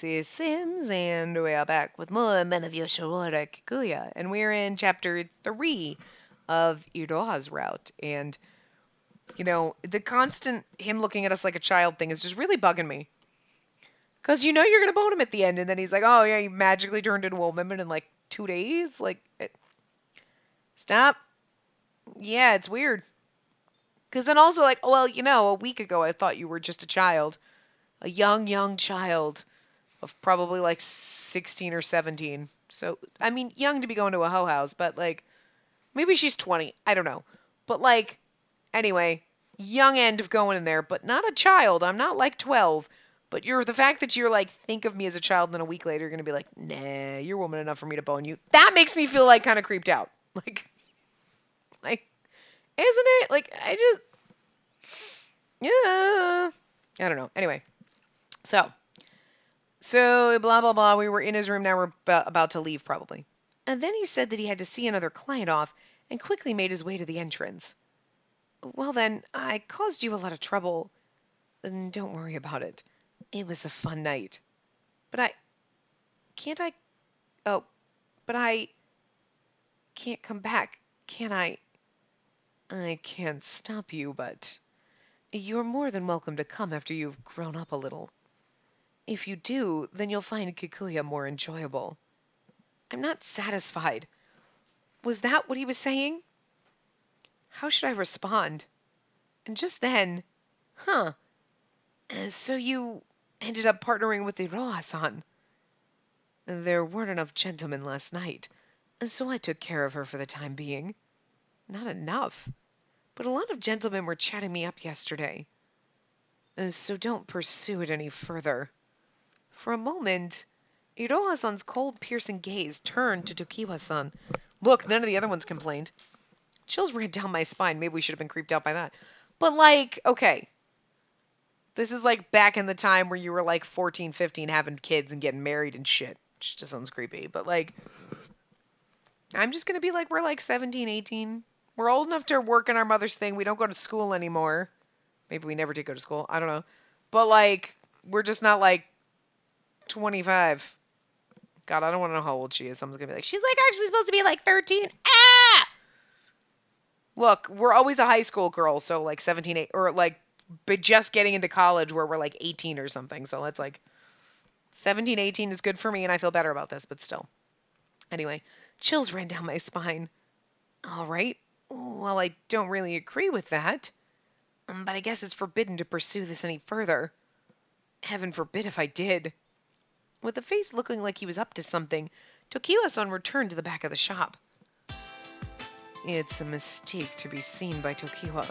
This is Sims, and we are back with more Men of Yoshiwara Kikuya, and we're in chapter 3 of Iroha's route, and, the constant him looking at us like a child thing is just really bugging me. Because you're going to bone him at the end, and then he's like, oh, yeah, he magically turned into a woman in, 2 days? Stop. Yeah, it's weird. Because then also, a week ago I thought you were just a child. A young child. Of probably 16 or 17. So, I mean, young to be going to a hoe house, but maybe she's 20. I don't know. But anyway, young end of going in there, but not a child. I'm not 12. But the fact that you're think of me as a child, and then a week later you're going to be like, nah, you're woman enough for me to bone you. That makes me feel kind of creeped out. Isn't it? Yeah. I don't know. Anyway. So, blah, blah, blah. We were in his room. Now we're about to leave, probably. And then he said that he had to see another client off and quickly made his way to the entrance. Well, then, I caused you a lot of trouble. And don't worry about it. It was a fun night. But oh, but I can't come back, can I? I can't stop you, but you're more than welcome to come after you've grown up a little. If you do, then you'll find Kikuya more enjoyable. I'm not satisfied. Was that what he was saying? How should I respond? And just then, so you ended up partnering with Iroha-san. There weren't enough gentlemen last night, so I took care of her for the time being. Not enough, but a lot of gentlemen were chatting me up yesterday. So don't pursue it any further. For a moment, Iroha-san's cold, piercing gaze turned to Tokiwa-san. Look, none of the other ones complained. Chills ran down my spine. Maybe we should have been creeped out by that. But, okay. This is, back in the time where you were, 14, 15, having kids and getting married and shit. Which just sounds creepy. But, I'm just going to be we're, 17, 18. We're old enough to work in our mother's thing. We don't go to school anymore. Maybe we never did go to school. I don't know. But, we're just not, 25. God, I don't want to know how old she is. Someone's going to be like, she's, actually supposed to be, 13. Ah! Look, we're always a high school girl, so, 17, 8, or, but just getting into college where we're, 18 or something. So that's, 17, 18 is good for me, and I feel better about this, but still. Anyway, chills ran down my spine. All right. Well, I don't really agree with that. But I guess it's forbidden to pursue this any further. Heaven forbid if I did. With the face looking like he was up to something, Tokiwa-san returned to the back of the shop. It's a mistake to be seen by Tokiwa.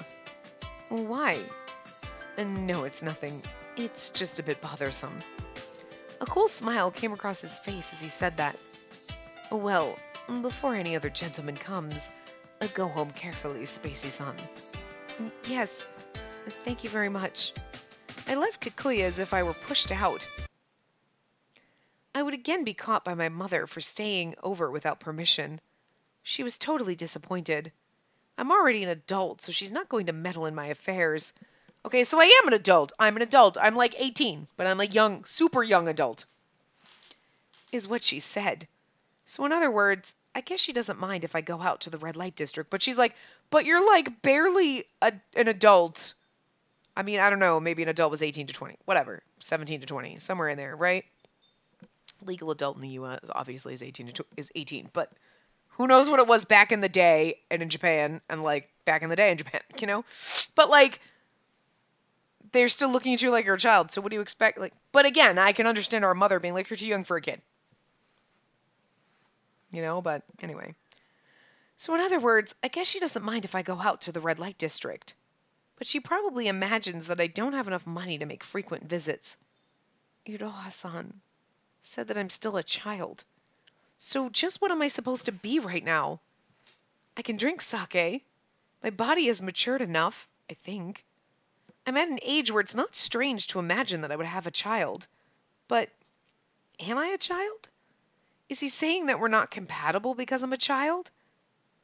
Why? No, it's nothing. It's just a bit bothersome. A cool smile came across his face as he said that. Well, before any other gentleman comes, go home carefully, Spacey-san. Yes, thank you very much. I left Kikuya as if I were pushed out. I would again be caught by my mother for staying over without permission. She was totally disappointed. I'm already an adult, so she's not going to meddle in my affairs. Okay, so I am an adult. I'm an adult. I'm 18, but I'm young, super young adult. Is what she said. So in other words, I guess she doesn't mind if I go out to the red light district, but she's like, but you're barely an adult. I mean, I don't know, maybe an adult was 18 to 20, whatever, 17 to 20, somewhere in there, right? Legal adult in the U.S. obviously is 18, but who knows what it was back in the day and in Japan, and back in the day in Japan, But they're still looking at you like you're a child, so what do you expect? But again, I can understand our mother being like, you're too young for a kid. But anyway. So in other words, I guess she doesn't mind if I go out to the red light district. But she probably imagines that I don't have enough money to make frequent visits. Iroha-san said that I'm still a child. So just what am I supposed to be right now? I can drink sake. My body has matured enough, I think. I'm at an age where it's not strange to imagine that I would have a child. But am I a child? Is he saying that we're not compatible because I'm a child?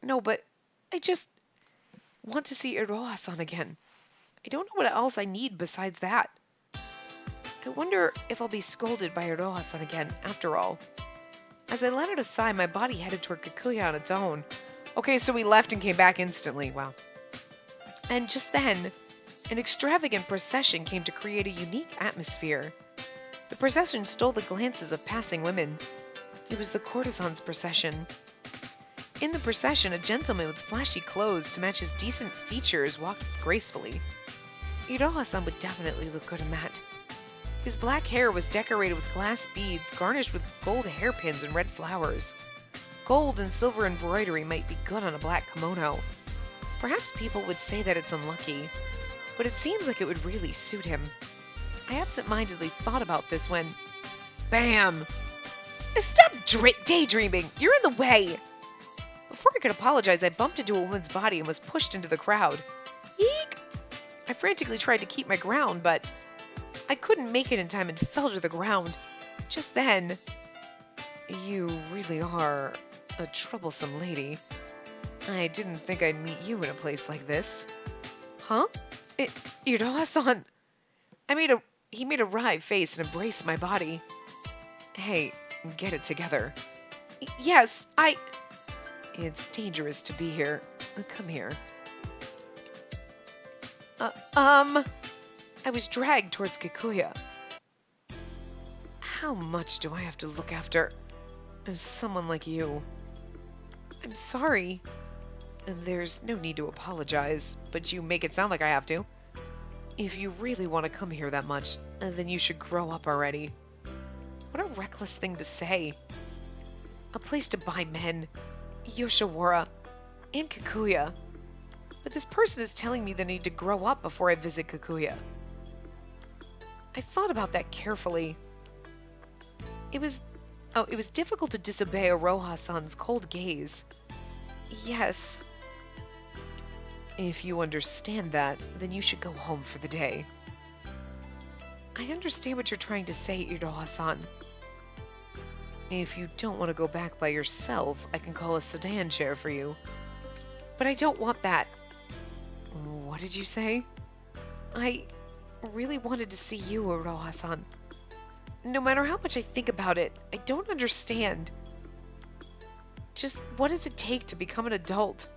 No, but I just want to see Iroha-san again. I don't know what else I need besides that. I wonder if I'll be scolded by Iroha-san again, after all. As I let out a sigh, my body headed toward Kikuya on its own. Okay, so we left and came back instantly. Wow. And just then, an extravagant procession came to create a unique atmosphere. The procession stole the glances of passing women. It was the courtesan's procession. In the procession, a gentleman with flashy clothes to match his decent features walked gracefully. Iroha-san would definitely look good in that. His black hair was decorated with glass beads garnished with gold hairpins and red flowers. Gold and silver embroidery might be good on a black kimono. Perhaps people would say that it's unlucky, but it seems like it would really suit him. I absent-mindedly thought about this when... Bam! Stop daydreaming! You're in the way! Before I could apologize, I bumped into a woman's body and was pushed into the crowd. Eek! I frantically tried to keep my ground, but I couldn't make it in time and fell to the ground. Just then... You really are a troublesome lady. I didn't think I'd meet you in a place like this. Huh? Iroha-san. He made a wry face and embraced my body. Hey, get it together. Yes, It's dangerous to be here. Come here. I was dragged towards Kikuya. How much do I have to look after someone like you? I'm sorry. There's no need to apologize, but you make it sound like I have to. If you really want to come here that much, then you should grow up already. What a reckless thing to say. A place to buy men, Yoshiwara, and Kikuya. But this person is telling me that I need to grow up before I visit Kikuya. I thought about that carefully. It was difficult to disobey Iroha-san's cold gaze. Yes. If you understand that, then you should go home for the day. I understand what you're trying to say, Iroha-san. If you don't want to go back by yourself, I can call a sedan chair for you. But I don't want that. What did you say? I really wanted to see you, Iroha-san. No matter how much I think about it, I don't understand. Just what does it take to become an adult?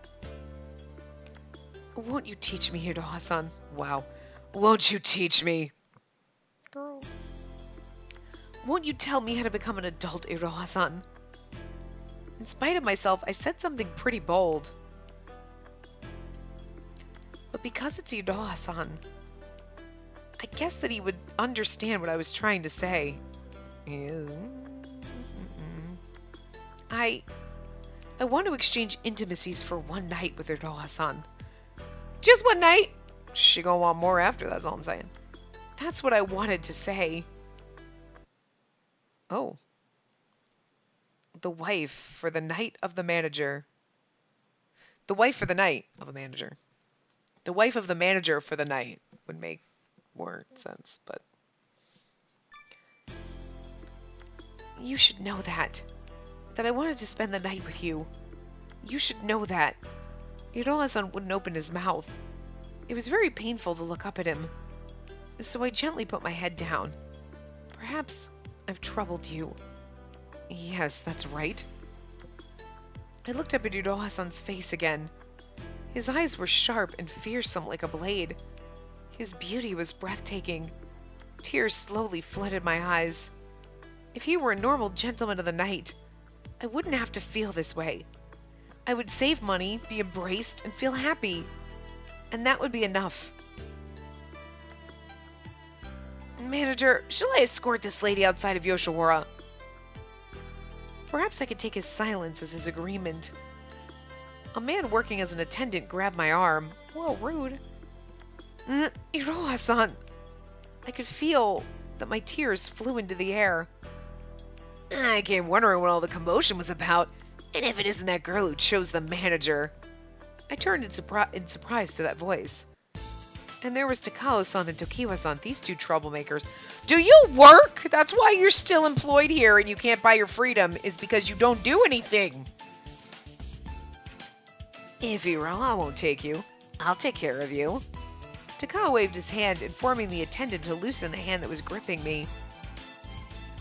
Won't you teach me, Iroha-san? Wow. Won't you teach me? Girl. Won't you tell me how to become an adult, Iroha-san? In spite of myself, I said something pretty bold. But because it's Iroha-san, I guess that he would understand what I was trying to say. I want to exchange intimacies for one night with Iroha-san. Just one night? She gonna want more after, that's all I'm saying. That's what I wanted to say. Oh. The wife for the night of the manager. The wife for the night of a manager. The wife of the manager for the night would make more sense, but... You should know that I wanted to spend the night with you. You should know that. Iroha-san wouldn't open his mouth. It was very painful to look up at him. So I gently put my head down. Perhaps I've troubled you. Yes, that's right. I looked up at Iroha-san's face again. His eyes were sharp and fearsome like a blade. His beauty was breathtaking. Tears slowly flooded my eyes. If he were a normal gentleman of the night, I wouldn't have to feel this way. I would save money, be embraced, and feel happy. And that would be enough. Manager, shall I escort this lady outside of Yoshiwara? Perhaps I could take his silence as his agreement. A man working as an attendant grabbed my arm. Whoa, rude. Iroha-san. I could feel that my tears flew into the air. I came wondering what all the commotion was about, and if it isn't that girl who chose the manager. I turned in surprise to that voice. And there was Takao-san and Tokiwa-san, these two troublemakers. Do you work? That's why you're still employed here and you can't buy your freedom, is because you don't do anything. If Iroha won't take you, I'll take care of you. Takao waved his hand, informing the attendant to loosen the hand that was gripping me.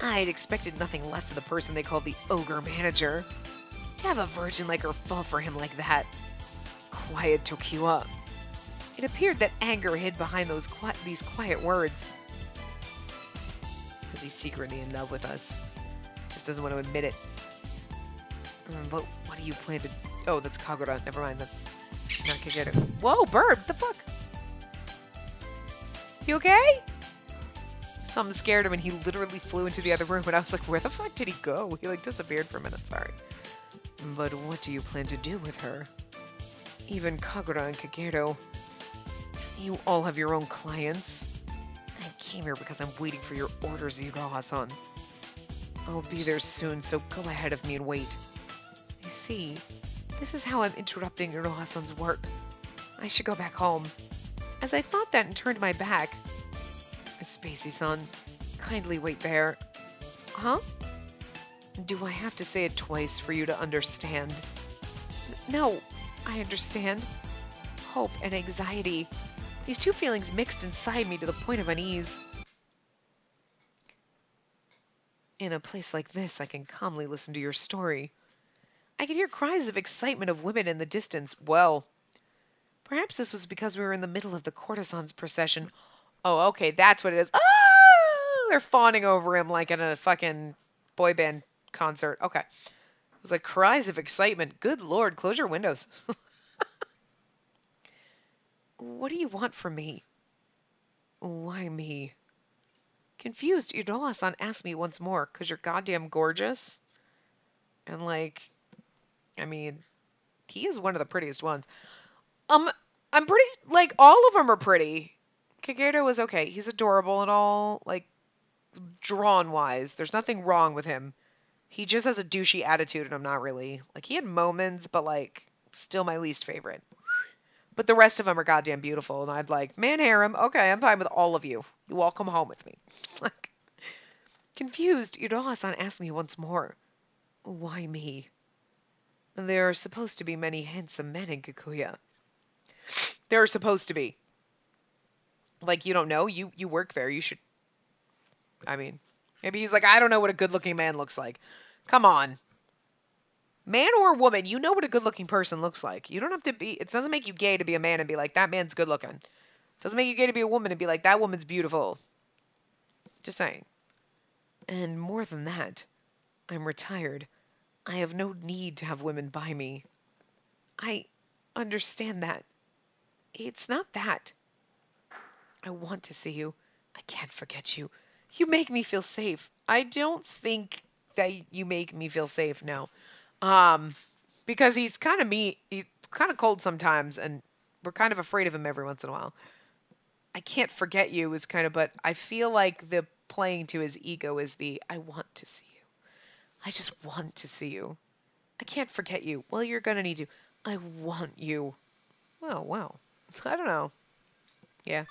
I had expected nothing less of the person they called the ogre manager. To have a virgin like her fall for him like that. Quiet, Tokiwa. It appeared that anger hid behind these quiet words. Is he secretly in love with us? Just doesn't want to admit it. But what do you plan to... Oh, that's Kagura. Never mind, that's not Kikuya. Whoa, bird! What the fuck? You okay? Something scared him and he literally flew into the other room and I was like, where the fuck did he go? He like disappeared for a minute, sorry. But what do you plan to do with her? Even Kagura and Kageru. You all have your own clients. I came here because I'm waiting for your orders, Iroha-san. I'll be there soon, so go ahead of me and wait. I see. This is how I'm interrupting Iroha-san's work. I should go back home. As I thought that and turned my back. Spacey-san, kindly wait there. Huh? Do I have to say it twice for you to understand? No, I understand. Hope and anxiety. These two feelings mixed inside me to the point of unease. In a place like this, I can calmly listen to your story. I could hear cries of excitement of women in the distance. Well, perhaps this was because we were in the middle of the courtesans' procession. Oh, okay, that's what it is. Ah! They're fawning over him like at a fucking boy band concert. Okay. It was like cries of excitement. Good Lord, close your windows. What do you want from me? Why me? Confused, Iroha-san asked me once more, 'cause you're goddamn gorgeous? And like, I mean, he is one of the prettiest ones. I'm pretty, like, all of them are pretty. Kageru was okay. He's adorable and all, like, drawn-wise. There's nothing wrong with him. He just has a douchey attitude, and I'm not really. Like, he had moments, but, like, still my least favorite. But the rest of them are goddamn beautiful, and I'd like, man harem, okay, I'm fine with all of you. You all come home with me. Like, confused, Iroha-san asked me once more, why me? There are supposed to be many handsome men in Kikuya. There are supposed to be. Like, you don't know? You work there. You should... I mean, maybe he's like, I don't know what a good-looking man looks like. Come on. Man or woman, you know what a good-looking person looks like. You don't have to be... It doesn't make you gay to be a man and be like, that man's good-looking. It doesn't make you gay to be a woman and be like, that woman's beautiful. Just saying. And more than that, I'm retired. I have no need to have women by me. I understand that. It's not that. I want to see you. I can't forget you. You make me feel safe. I don't think that you make me feel safe, no. Because he's kind of he's kind of cold sometimes, and we're kind of afraid of him every once in a while. I can't forget you is kind of, but I feel like the playing to his ego is the, I want to see you. I just want to see you. I can't forget you. Well, you're gonna need to. I want you. Oh, wow. I don't know. Yeah.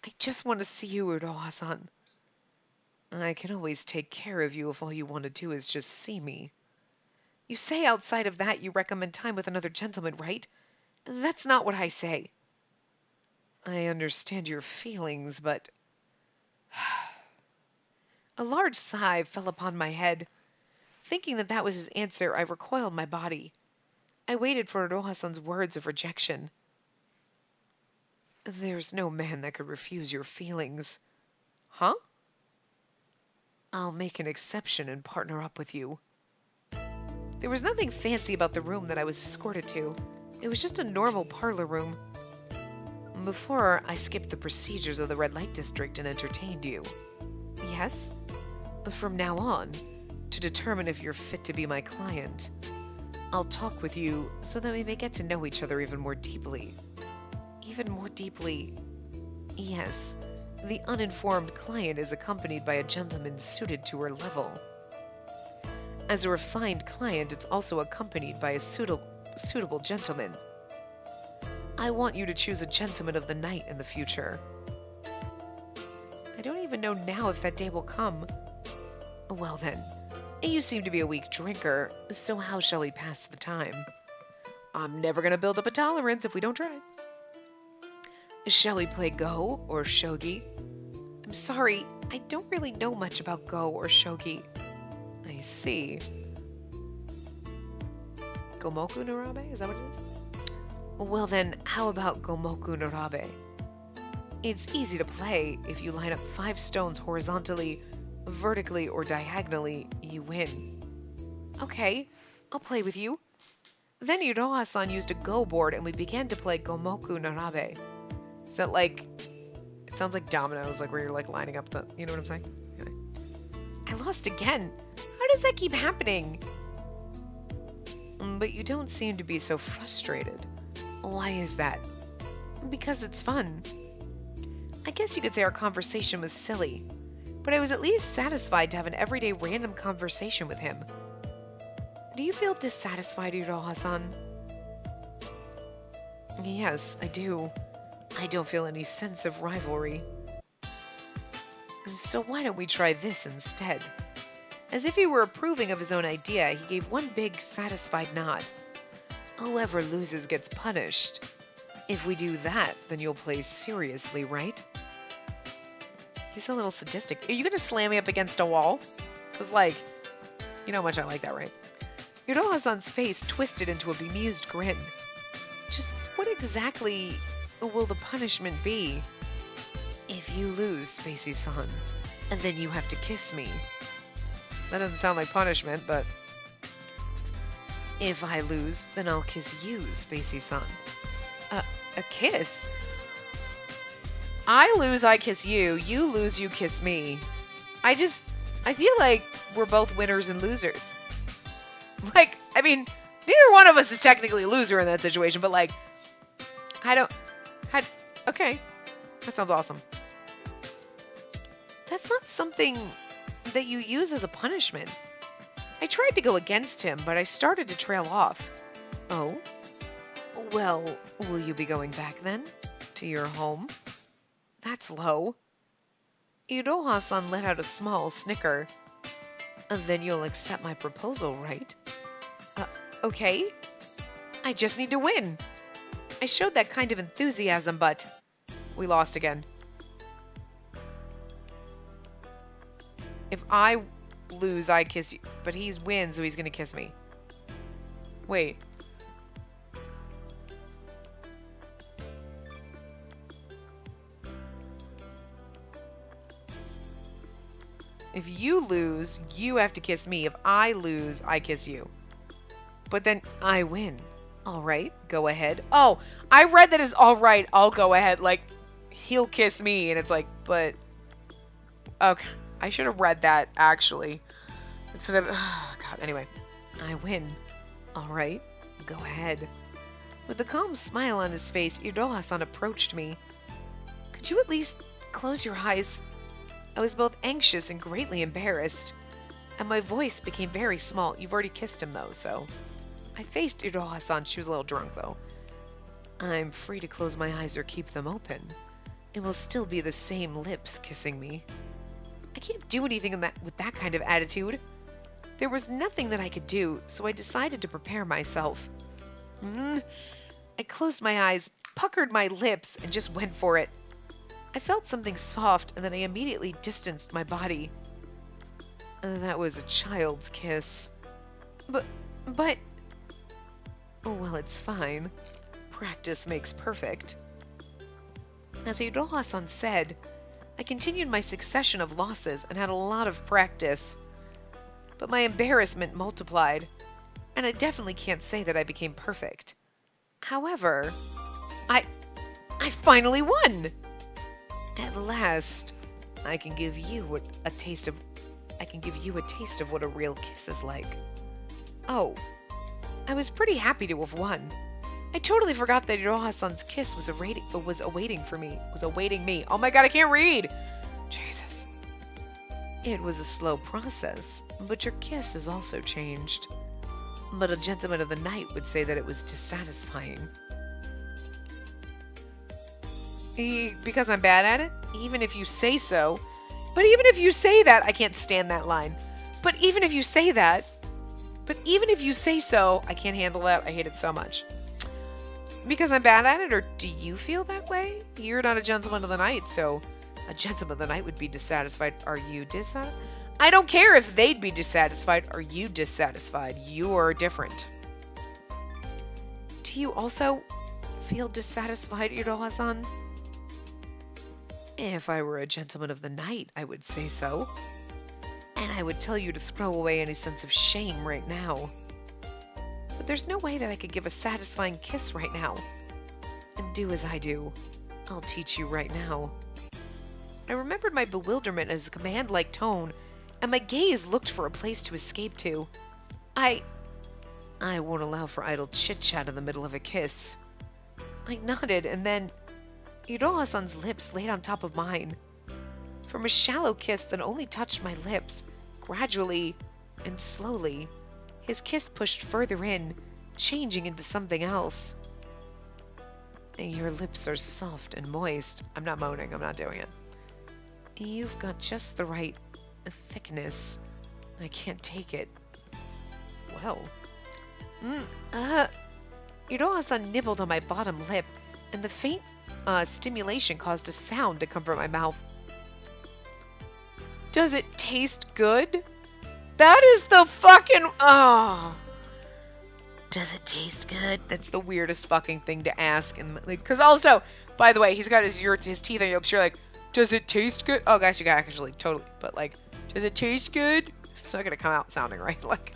I just want to see you, Iroha-san. I can always take care of you if all you want to do is just see me. You say outside of that you recommend time with another gentleman, right? That's not what I say. I understand your feelings, but... A large sigh fell upon my head. Thinking that that was his answer, I recoiled my body. I waited for Iroha-san's words of rejection. There's no man that could refuse your feelings. Huh? I'll make an exception and partner up with you. There was nothing fancy about the room that I was escorted to. It was just a normal parlor room. Before, I skipped the procedures of the red light district and entertained you. Yes? From now on, to determine if you're fit to be my client, I'll talk with you so that we may get to know each other even more deeply. Even more deeply. Yes, the uninformed client is accompanied by a gentleman suited to her level. As a refined client, it's also accompanied by a suitable gentleman. I want you to choose a gentleman of the night in the future. I don't even know now if that day will come. Well then, you seem to be a weak drinker, so how shall we pass the time? I'm never going to build up a tolerance if we don't try. Shall we play Go or Shogi? I'm sorry, I don't really know much about Go or Shogi. I see. Gomoku no Rabe? Is that what it is? Well then, how about Gomoku no Rabe? It's easy to play. If you line up 5 stones horizontally, vertically, or diagonally, you win. Okay, I'll play with you. Then Iroha-san used a Go board and we began to play Gomoku no Rabe. Is that like... It sounds like dominoes, like where you're like lining up the... You know what I'm saying? Anyway. I lost again. How does that keep happening? But you don't seem to be so frustrated. Why is that? Because it's fun. I guess you could say our conversation was silly, but I was at least satisfied to have an everyday random conversation with him. Do you feel dissatisfied, Iroha-san? Yes, I do. I don't feel any sense of rivalry. So why don't we try this instead? As if he were approving of his own idea, he gave one big, satisfied nod. Whoever loses gets punished. If we do that, then you'll play seriously, right? He's a little sadistic. Are you going to slam me up against a wall? Because, like, you know how much I like that, right? Iroha-san's face twisted into a bemused grin. Just what exactly will the punishment be? If you lose, Spacey-san, and then you have to kiss me. That doesn't sound like punishment, but... If I lose, then I'll kiss you, Spacey-san. A kiss? I lose, I kiss you. You lose, you kiss me. I feel like we're both winners and losers. Like, I mean, neither one of us is technically a loser in that situation, but like, okay. That sounds awesome. That's not something that you use as a punishment. I tried to go against him, but I started to trail off. Oh? Well, will you be going back then? To your home? That's low. Iroha-san let out a small snicker. Then you'll accept my proposal, right? Okay. I just need to win. I showed that kind of enthusiasm, but... We lost again. If I lose, I kiss you. But he wins, so he's gonna kiss me. Wait. If you lose, you have to kiss me. If I lose, I kiss you. But then I win. All right, go ahead. Oh, I read that as all right, I'll go ahead. Like, he'll kiss me. And it's like, but... Okay, I should have read that, actually. Instead of... Oh, God, anyway. I win. All right, go ahead. With a calm smile on his face, Iroha-san approached me. Could you at least close your eyes? I was both anxious and greatly embarrassed. And my voice became very small. You've already kissed him, though, so... I faced Iroha-san. She was a little drunk, though. I'm free to close my eyes or keep them open. It will still be the same lips kissing me. I can't do anything with that kind of attitude. There was nothing that I could do, so I decided to prepare myself. I closed my eyes, puckered my lips, and just went for it. I felt something soft, and then I immediately distanced my body. That was a child's kiss. But... Oh, well, it's fine. Practice makes perfect. As Iroha-san said, I continued my succession of losses and had a lot of practice. But my embarrassment multiplied, and I definitely can't say that I became perfect. However, I finally won! At last, I can give you a taste of what a real kiss is like. Oh, I was pretty happy to have won. I totally forgot that Iroha-san's kiss was awaiting me. Oh my god, I can't read! Jesus. It was a slow process, but your kiss has also changed. But a gentleman of the night would say that it was dissatisfying. Because I'm bad at it? Even if you say so. But even if you say that, I can't stand that line. But even if you say that, but even if you say so, I can't handle that. I hate it so much. because I'm bad at it, or do you feel that way? You're not a gentleman of the night, so a gentleman of the night would be dissatisfied. Are you dissatisfied? I don't care if they'd be dissatisfied. Are you dissatisfied? You are different. Do you also feel dissatisfied, Iroha-san? If I were a gentleman of the night, I would say so. And I would tell you to throw away any sense of shame right now. But there's no way that I could give a satisfying kiss right now. And do as I do. I'll teach you right now. I remembered my bewilderment as a command-like tone, and my gaze looked for a place to escape to. I won't allow for idle chit-chat in the middle of a kiss. I nodded, and then Iroha-san's lips laid on top of mine. From a shallow kiss that only touched my lips, gradually and slowly, his kiss pushed further in, changing into something else. Your lips are soft and moist. I'm not moaning, I'm not doing it. You've got just the right thickness. I can't take it. Well. Iroha-san nibbled on my bottom lip, and the faint stimulation caused a sound to come from my mouth. Does it taste good? That is the fucking... Oh. Does it taste good? That's the weirdest fucking thing to ask. And like, because also, by the way, he's got his teeth on your lips. You're like, does it taste good? Oh, guys, you got actually totally. But like, does it taste good? It's not gonna come out sounding right. Like,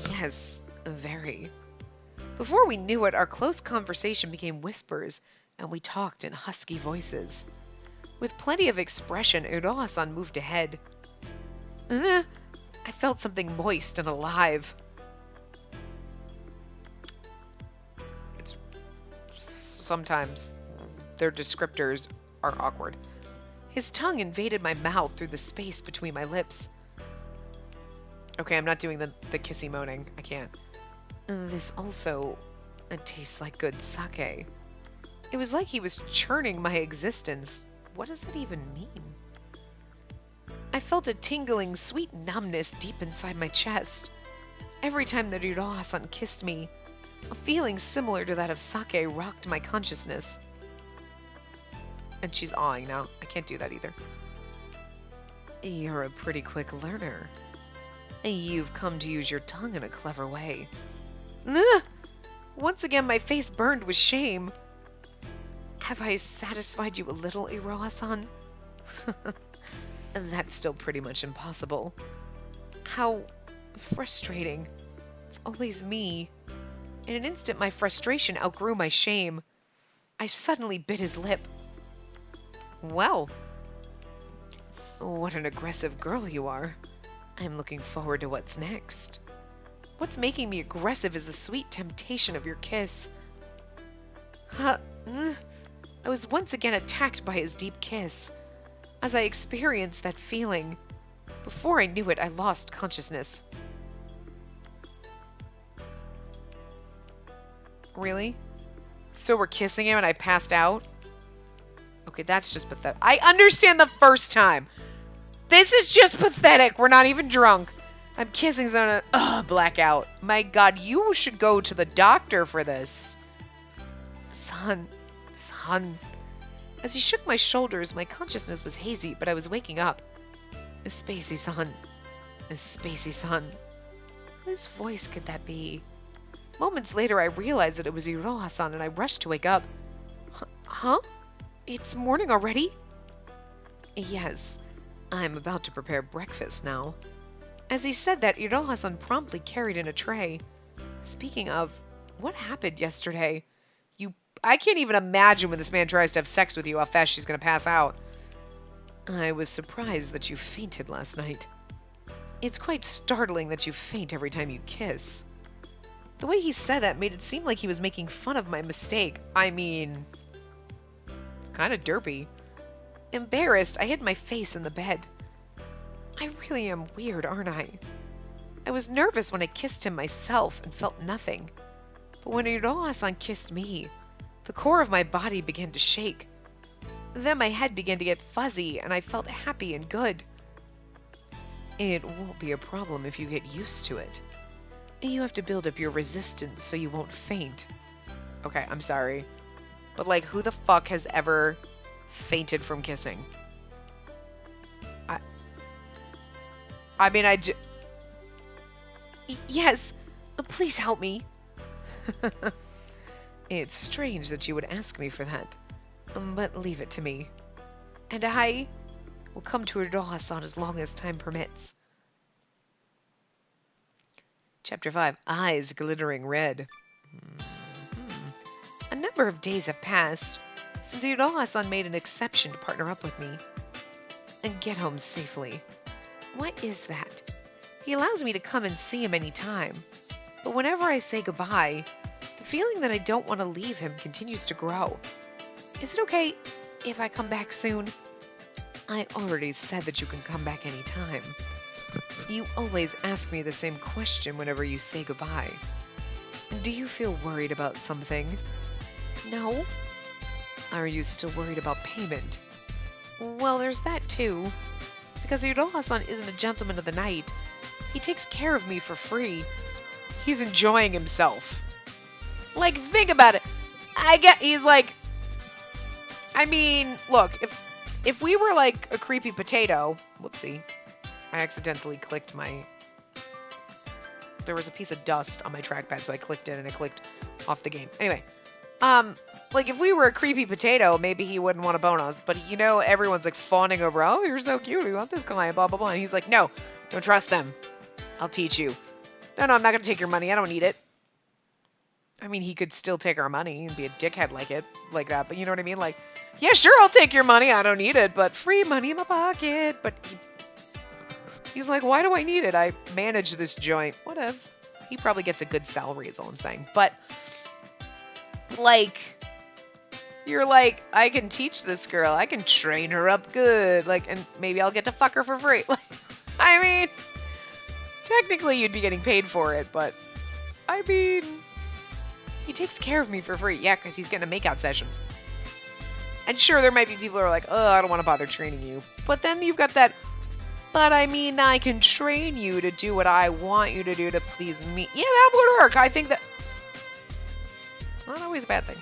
yes, very. Before we knew it, our close conversation became whispers, and we talked in husky voices. With plenty of expression, Iroha-san moved ahead. I felt something moist and alive. Sometimes their descriptors are awkward. His tongue invaded my mouth through the space between my lips. Okay, I'm not doing the kissy moaning. I can't. This also tastes like good sake. It was like he was churning my existence. What does that even mean? I felt a tingling, sweet numbness deep inside my chest. Every time that Iroha-san kissed me, a feeling similar to that of sake rocked my consciousness. And she's awing now. I can't do that either. You're a pretty quick learner. You've come to use your tongue in a clever way. Once again, my face burned with shame. Have I satisfied you a little, Iroha-san? That's still pretty much impossible. How frustrating. It's always me. In an instant, my frustration outgrew my shame. I suddenly bit his lip. Well, what an aggressive girl you are. I'm looking forward to what's next. What's making me aggressive is the sweet temptation of your kiss. I was once again attacked by his deep kiss. As I experienced that feeling, before I knew it, I lost consciousness. Really? So we're kissing him and I passed out? Okay, that's just pathetic. I understand the first time. This is just pathetic. We're not even drunk. I'm kissing someone. Blackout. My God, you should go to the doctor for this. Son. As he shook my shoulders, my consciousness was hazy, but I was waking up. Spacey-san. Spacey-san. Whose voice could that be? Moments later, I realized that it was Iroha-san, and I rushed to wake up. Huh? It's morning already? Yes. I'm about to prepare breakfast now. As he said that, Iroha-san promptly carried in a tray. Speaking of, what happened yesterday? I can't even imagine when this man tries to have sex with you how fast she's going to pass out. I was surprised that you fainted last night. It's quite startling that you faint every time you kiss. The way he said that made it seem like he was making fun of my mistake. I mean, it's kind of derpy. Embarrassed, I hid my face in the bed. I really am weird, aren't I? I was nervous when I kissed him myself and felt nothing. But when Iroha-san kissed me, the core of my body began to shake. Then my head began to get fuzzy, and I felt happy and good. It won't be a problem if you get used to it. You have to build up your resistance so you won't faint. Okay, I'm sorry. But, like, who the fuck has ever fainted from kissing? I mean, Yes, please help me. It's strange that you would ask me for that, but leave it to me. And I will come to Urahasan as long as time permits. Chapter 5, Eyes Glittering Red. A number of days have passed since Urahasan made an exception to partner up with me and get home safely. What is that? He allows me to come and see him any time, but whenever I say goodbye, the feeling that I don't want to leave him continues to grow. Is it okay if I come back soon? I already said that you can come back any time. You always ask me the same question whenever you say goodbye. Do you feel worried about something? No? Are you still worried about payment? Well, there's that too. Because Urahasan isn't a gentleman of the night. He takes care of me for free. He's enjoying himself. Like, think about it. He's like, I mean, look, if we were like a creepy potato, whoopsie, I accidentally clicked there was a piece of dust on my trackpad, so I clicked it and it clicked off the game. Anyway, like if we were a creepy potato, maybe he wouldn't want to bone us, but you know, everyone's like fawning over, oh, you're so cute, we want this client, blah, blah, blah. And he's like, no, don't trust them. I'll teach you. No, I'm not going to take your money. I don't need it. I mean, he could still take our money and be a dickhead like that, but you know what I mean? Like, yeah, sure, I'll take your money. I don't need it, but free money in my pocket. But he's like, why do I need it? I manage this joint. Whatevs. He probably gets a good salary is all I'm saying. But, like, you're like, I can teach this girl. I can train her up good. Like, and maybe I'll get to fuck her for free. Like, I mean, technically you'd be getting paid for it, but, I mean, he takes care of me for free. Yeah, because he's getting a makeout session. And sure, there might be people who are like, oh, I don't want to bother training you. But then you've got that, but I mean, I can train you to do what I want you to do to please me. Yeah, that would work. I think that it's not always a bad thing.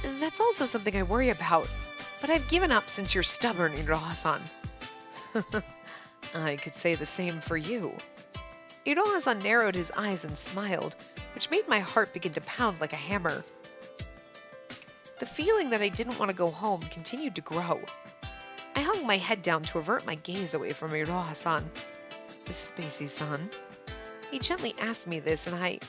And that's also something I worry about. But I've given up since you're stubborn, Urahasan. I could say the same for you. Urahasan narrowed his eyes and smiled, which made my heart begin to pound like a hammer. The feeling that I didn't want to go home continued to grow. I hung my head down to avert my gaze away from Urahasan. Spacey-san. He gently asked me this, and I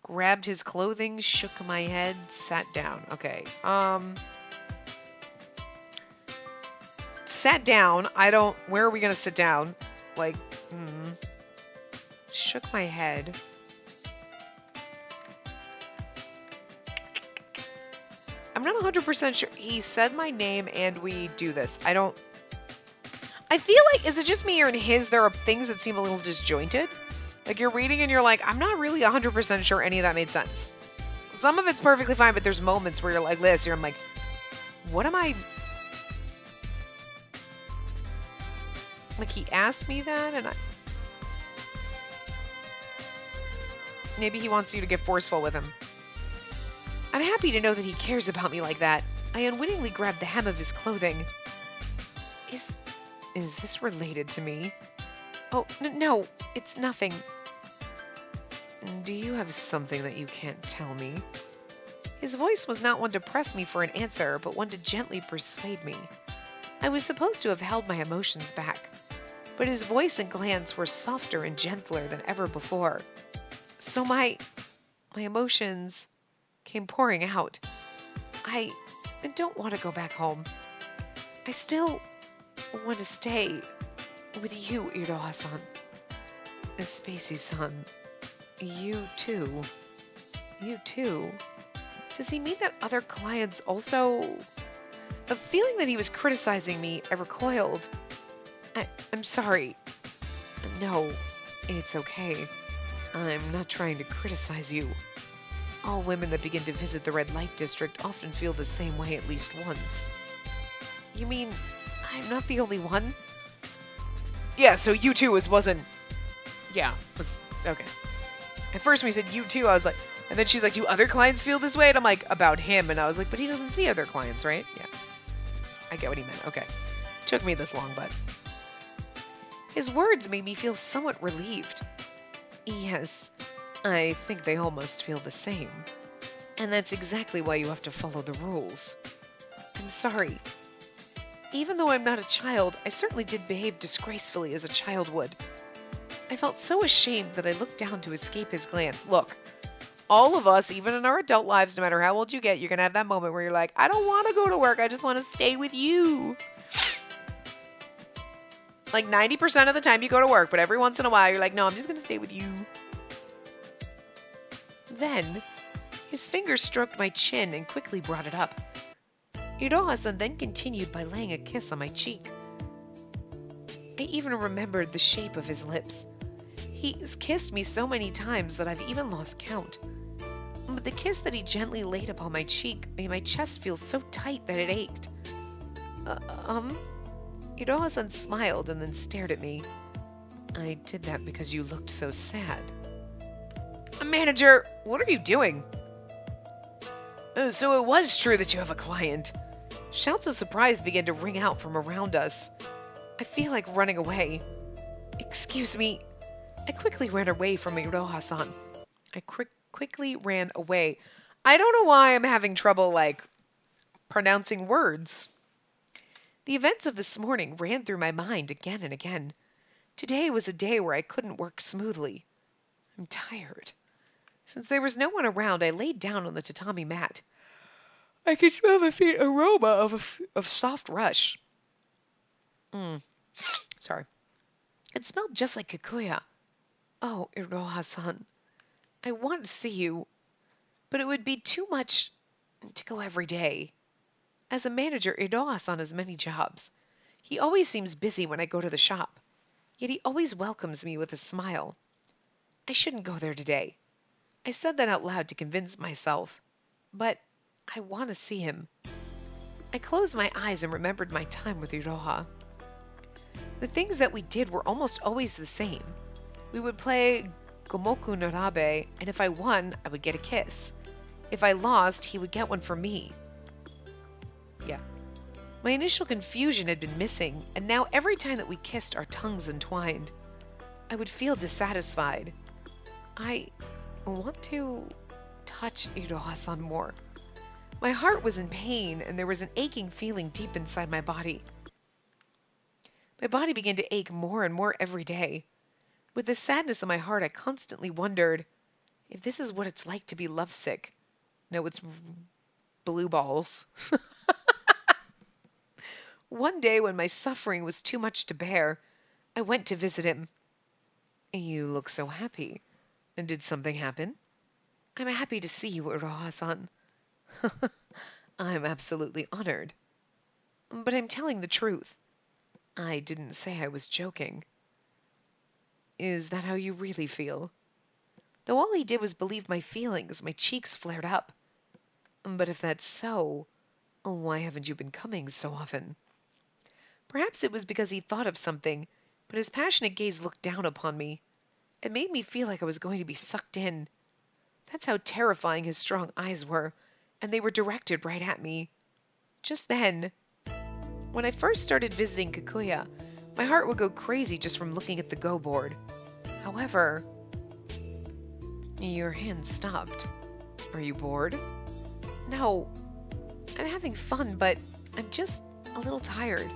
grabbed his clothing, shook my head, sat down. Okay, sat down. Where are we gonna sit down? Like, shook my head. I'm not 100% sure. He said my name and we do this. I feel like, is it just me or in his, there are things that seem a little disjointed? Like you're reading and you're like, I'm not really 100% sure any of that made sense. Some of it's perfectly fine, but there's moments where you're like this, I'm like, what am I? Like he asked me that and maybe he wants you to get forceful with him. I'm happy to know that he cares about me like that. I unwittingly grabbed the hem of his clothing. Is this related to me? Oh, no, it's nothing. Do you have something that you can't tell me? His voice was not one to press me for an answer, but one to gently persuade me. I was supposed to have held my emotions back, but his voice and glance were softer and gentler than ever before. So my emotions came pouring out. I don't want to go back home. I still want to stay with you, Urahasan. Spacey-san. You too. You too. Does he mean that other clients also? The feeling that he was criticizing me, I recoiled. I'm sorry. No, it's okay. I'm not trying to criticize you. All women that begin to visit the red light district often feel the same way at least once. You mean I'm not the only one? Yeah, so you too wasn't... Yeah, was... Okay. At first when he said you too, I was like, and then she's like, do other clients feel this way? And I'm like, about him. And I was like, but he doesn't see other clients, right? Yeah. I get what he meant. Okay. Took me this long, but. His words made me feel somewhat relieved. Yes, I think they all must feel the same. And that's exactly why you have to follow the rules. I'm sorry. Even though I'm not a child, I certainly did behave disgracefully as a child would. I felt so ashamed that I looked down to escape his glance. Look, all of us, even in our adult lives, no matter how old you get, you're going to have that moment where you're like, I don't want to go to work. I just want to stay with you. Like 90% of the time you go to work, but every once in a while you're like, no, I'm just going to stay with you. Then, his fingers stroked my chin and quickly brought it up. Iroha-san then continued by laying a kiss on my cheek. I even remembered the shape of his lips. He's kissed me so many times that I've even lost count. But the kiss that he gently laid upon my cheek made my chest feel so tight that it ached. Iroha-san smiled and then stared at me. I did that because you looked so sad. Manager, what are you doing? So it was true that you have a client. Shouts of surprise began to ring out from around us. I feel like running away. Excuse me. I quickly ran away from Iroha-san. I quickly ran away. I don't know why I'm having trouble, pronouncing words. The events of this morning ran through my mind again and again. Today was a day where I couldn't work smoothly. I'm tired. Since there was no one around, I laid down on the tatami mat. I could smell the faint aroma of soft rush. Sorry. It smelled just like Kikuya. Oh, Iroha-san. I want to see you, but it would be too much to go every day. As a manager, Iroha-san has many jobs. He always seems busy when I go to the shop, yet he always welcomes me with a smile. I shouldn't go there today. I said that out loud to convince myself, but I want to see him. I closed my eyes and remembered my time with Iroha. The things that we did were almost always the same. We would play Gomoku no Rabe, and if I won, I would get a kiss. If I lost, he would get one for me. Yeah. My initial confusion had been missing, and now every time that we kissed, our tongues entwined. I would feel dissatisfied. I want to touch Iroha-san more. My heart was in pain, and there was an aching feeling deep inside my body. My body began to ache more and more every day. With the sadness in my heart, I constantly wondered if this is what it's like to be lovesick. No, it's blue balls. One day when my suffering was too much to bear, I went to visit him. You look so happy. Did something happen? I'm happy to see you, Iroha-san. I'm absolutely honored. But I'm telling the truth. I didn't say I was joking. Is that how you really feel? Though all he did was believe my feelings, my cheeks flared up. But if that's so, why haven't you been coming so often? Perhaps it was because he thought of something, but his passionate gaze looked down upon me. It made me feel like I was going to be sucked in. That's how terrifying his strong eyes were, and they were directed right at me. Just then, when I first started visiting Kikuya, my heart would go crazy just from looking at the go board. However, your hand stopped. Are you bored? No, I'm having fun, but I'm just a little tired.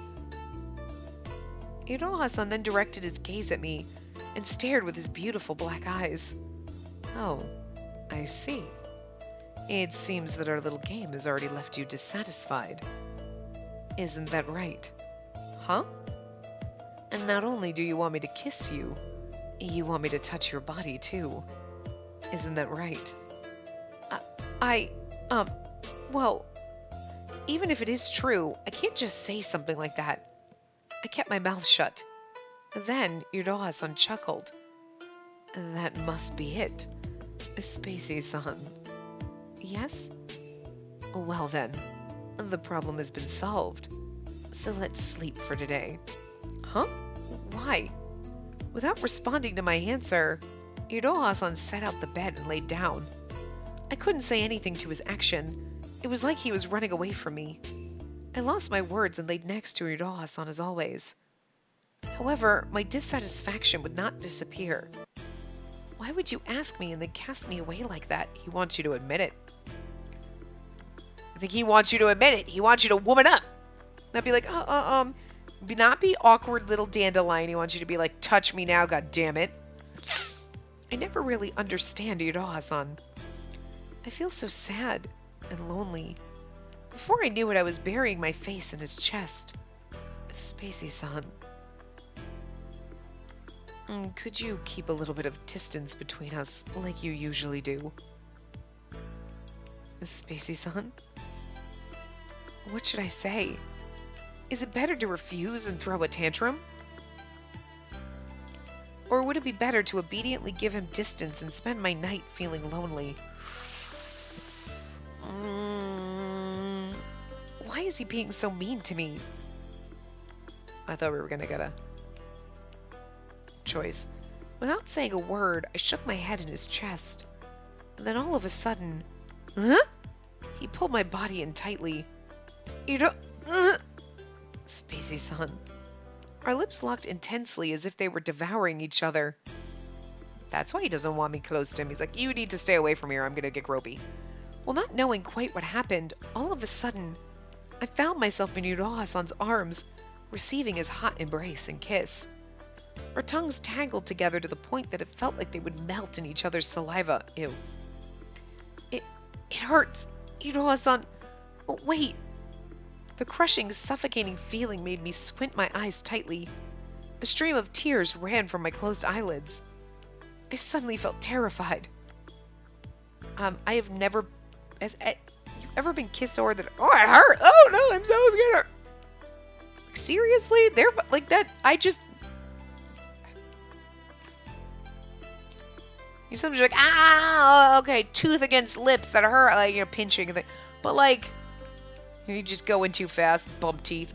Iroha-san then directed his gaze at me and stared with his beautiful black eyes. Oh, I see. It seems that our little game has already left you dissatisfied. Isn't that right? Huh? And not only do you want me to kiss you, you want me to touch your body too. Isn't that right? Well, even if it is true, I can't just say something like that. I kept my mouth shut. Then Iroha-san chuckled. That must be it. Spacey-san. Yes? Well then, the problem has been solved. So let's sleep for today. Huh? Why? Without responding to my answer, Iroha-san sat out the bed and laid down. I couldn't say anything to his action. It was like he was running away from me. I lost my words and laid next to Iroha-san as always. However, my dissatisfaction would not disappear. Why would you ask me and then cast me away like that? He wants you to admit it. I think he wants you to admit it. He wants you to woman up. Not be like, not be awkward little dandelion. He wants you to be like, touch me now, god damn it. I never really understand Iroha-san. I feel so sad and lonely. Before I knew it, I was burying my face in his chest. Spacey-san. Could you keep a little bit of distance between us, like you usually do? Spacey-san? What should I say? Is it better to refuse and throw a tantrum? Or would it be better to obediently give him distance and spend my night feeling lonely? Why is he being so mean to me? I thought we were gonna get a choice. Without saying a word, I shook my head in his chest. And then all of a sudden, he pulled my body in tightly. Spacey-san. Our lips locked intensely as if they were devouring each other. That's why he doesn't want me close to him. He's like, you need to stay away from here. I'm gonna get gropey. Well, not knowing quite what happened, all of a sudden, I found myself in Iroha-san's arms, receiving his hot embrace and kiss. Our tongues tangled together to the point that it felt like they would melt in each other's saliva. Ew. It hurts. Iroha-san. Oh, wait. The crushing, suffocating feeling made me squint my eyes tightly. A stream of tears ran from my closed eyelids. I suddenly felt terrified. I have never... you ever been kissed or that... Oh, it hurt! Oh, no, I'm so scared! Like, seriously? They're... Like, that... I just... You sometimes like, okay, tooth against lips that hurt, like, you know, pinching and thing. But, like... You just go in too fast, bump teeth.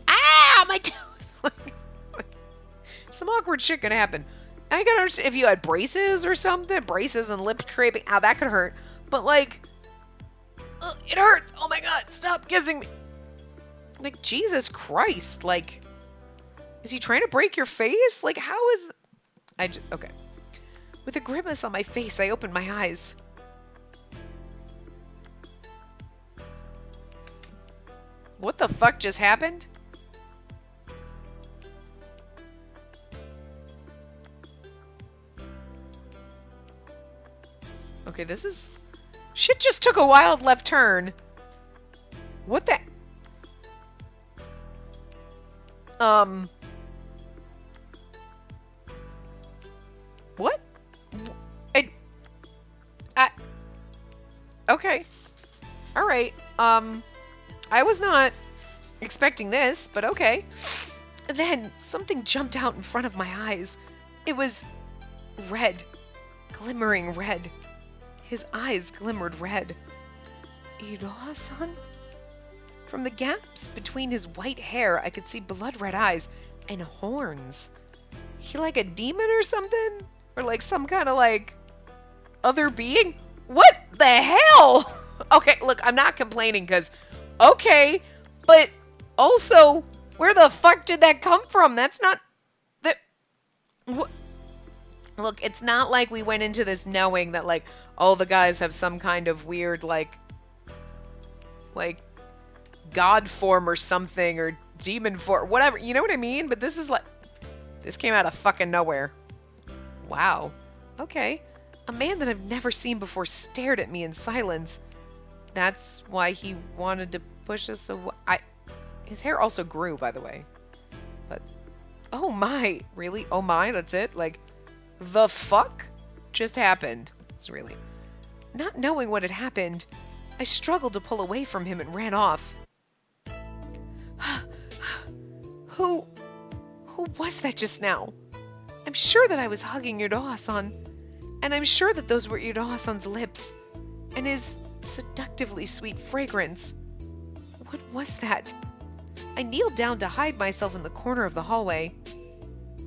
My tooth! Some awkward shit can happen. And I can understand if you had braces or something, braces and lip scraping, that could hurt. But like, it hurts. Oh my god, stop kissing me. Like, Jesus Christ. Like, is he trying to break your face? Like, how is... okay. With a grimace on my face, I opened my eyes. What the fuck just happened? Okay, this is... Shit just took a wild left turn. What the... What? Okay. Alright, I was not expecting this, but okay. Then something jumped out in front of my eyes. It was red. Glimmering red. His eyes glimmered red. Iroha-san? From the gaps between his white hair, I could see blood-red eyes and horns. He like a demon or something? Or like some kind of like other being? What the hell? Okay, look, I'm not complaining because, okay, but also, where the fuck did that come from? That's not... Look, it's not like we went into this knowing that, like, all the guys have some kind of weird, like, god form or something, or demon form, whatever, you know what I mean? But this is like, this came out of fucking nowhere. Wow. Okay. A man that I've never seen before stared at me in silence. That's why he wanted to push us away. His hair also grew, by the way. But, oh my, really? Oh my, that's it? Like, the fuck just happened? It's really... Not knowing what had happened, I struggled to pull away from him and ran off. Who was that just now? I'm sure that I was hugging Iroha-san, and I'm sure that those were Iroha-san's lips, and his seductively sweet fragrance. What was that? I kneeled down to hide myself in the corner of the hallway.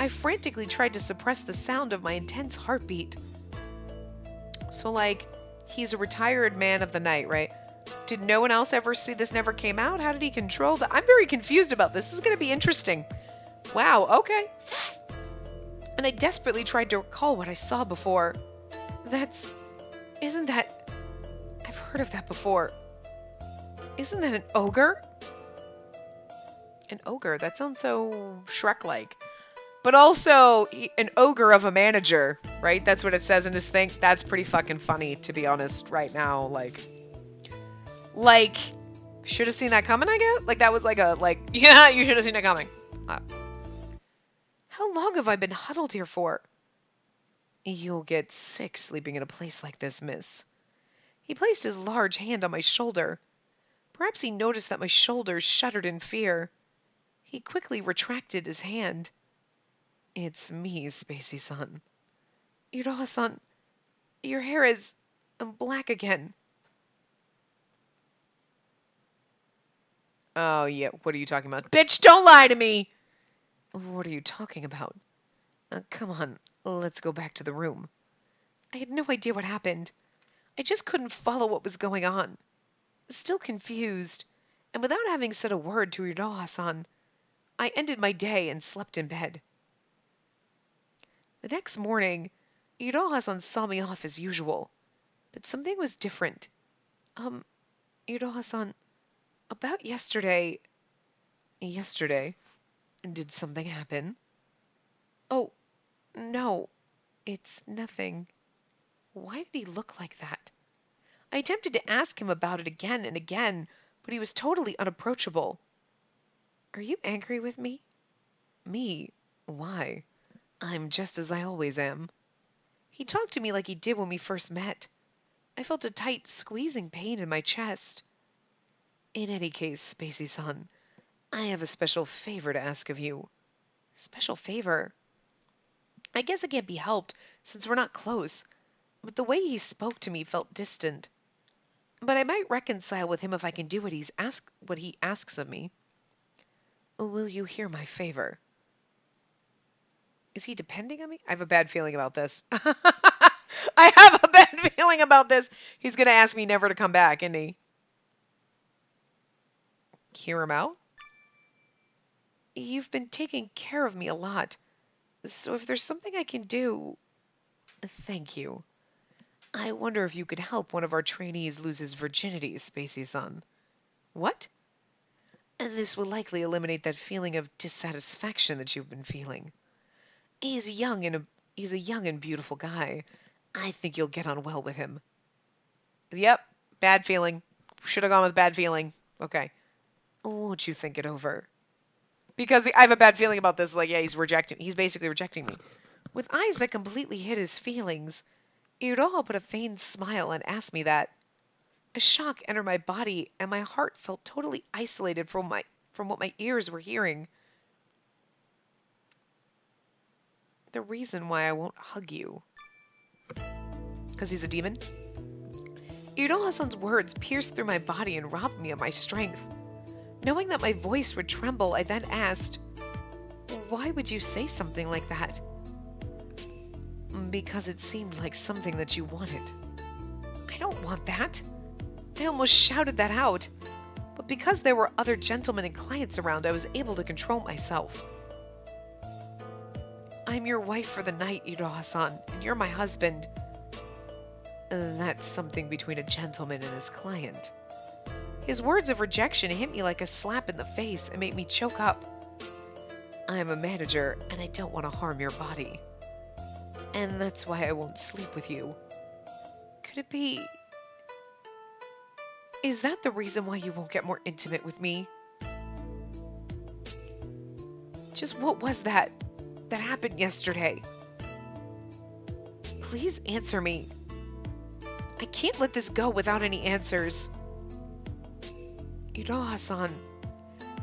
I frantically tried to suppress the sound of my intense heartbeat. So, like, he's a retired man of the night, right? Did no one else ever see this never came out? How did he control that? I'm very confused about this. This is going to be interesting. Wow, okay. And I desperately tried to recall what I saw before. Isn't that... I've heard of that before. Isn't that an ogre? An ogre? That sounds so Shrek-like. But also, an ogre of a manager, right? That's what it says in his thing. That's pretty fucking funny, to be honest, right now. Like, should have seen that coming, I guess? Like, that was yeah, you should have seen it coming. How long have I been huddled here for? You'll get sick sleeping in a place like this, miss. He placed his large hand on my shoulder. Perhaps he noticed that my shoulders shuddered in fear. He quickly retracted his hand. It's me, Spacey-san. Iroha-san, your hair is black again. Oh, yeah, what are you talking about? Bitch, don't lie to me! What are you talking about? Come on, let's go back to the room. I had no idea what happened. I just couldn't follow what was going on. Still confused, and without having said a word to Iroha-san, I ended my day and slept in bed. The next morning, Iroha-san saw me off as usual, but something was different. Iroha-san, about yesterday... Yesterday? Did something happen? Oh, no, it's nothing. Why did he look like that? I attempted to ask him about it again and again, but he was totally unapproachable. Are you angry with me? Me? Why? I'm just as I always am. He talked to me like he did when we first met. I felt a tight, squeezing pain in my chest. In any case, Spacey-san, I have a special favor to ask of you. Special favor? I guess it can't be helped, since we're not close, but the way he spoke to me felt distant. But I might reconcile with him if I can do what he asks of me. Will you hear my favor? Is he depending on me? I have a bad feeling about this. I have a bad feeling about this. He's going to ask me never to come back, isn't he? Hear him out? You've been taking care of me a lot. So if there's something I can do... Thank you. I wonder if you could help one of our trainees lose his virginity, Spacey-san. What? And this will likely eliminate that feeling of dissatisfaction that you've been feeling. He's a young and beautiful guy. I think you'll get on well with him. Yep, bad feeling. Should have gone with bad feeling. Okay. Won't you think it over? Because I have a bad feeling about this. Like, yeah, he's basically rejecting me. With eyes that completely hid his feelings, Iroha put a feigned smile and asked me that. A shock entered my body, and my heart felt totally isolated from what my ears were hearing. The reason why I won't hug you. Because he's a demon? Iroha-san's words pierced through my body and robbed me of my strength. Knowing that my voice would tremble, I then asked, why would you say something like that? Because it seemed like something that you wanted. I don't want that. I almost shouted that out. But because there were other gentlemen and clients around, I was able to control myself. I'm your wife for the night, Iroha-san, and you're my husband. That's something between a gentleman and his client. His words of rejection hit me like a slap in the face and made me choke up. I'm a manager, and I don't want to harm your body. And that's why I won't sleep with you. Could it be... Is that the reason why you won't get more intimate with me? Just what was that happened yesterday? Please answer me. I can't let this go without any answers. Iroha-san.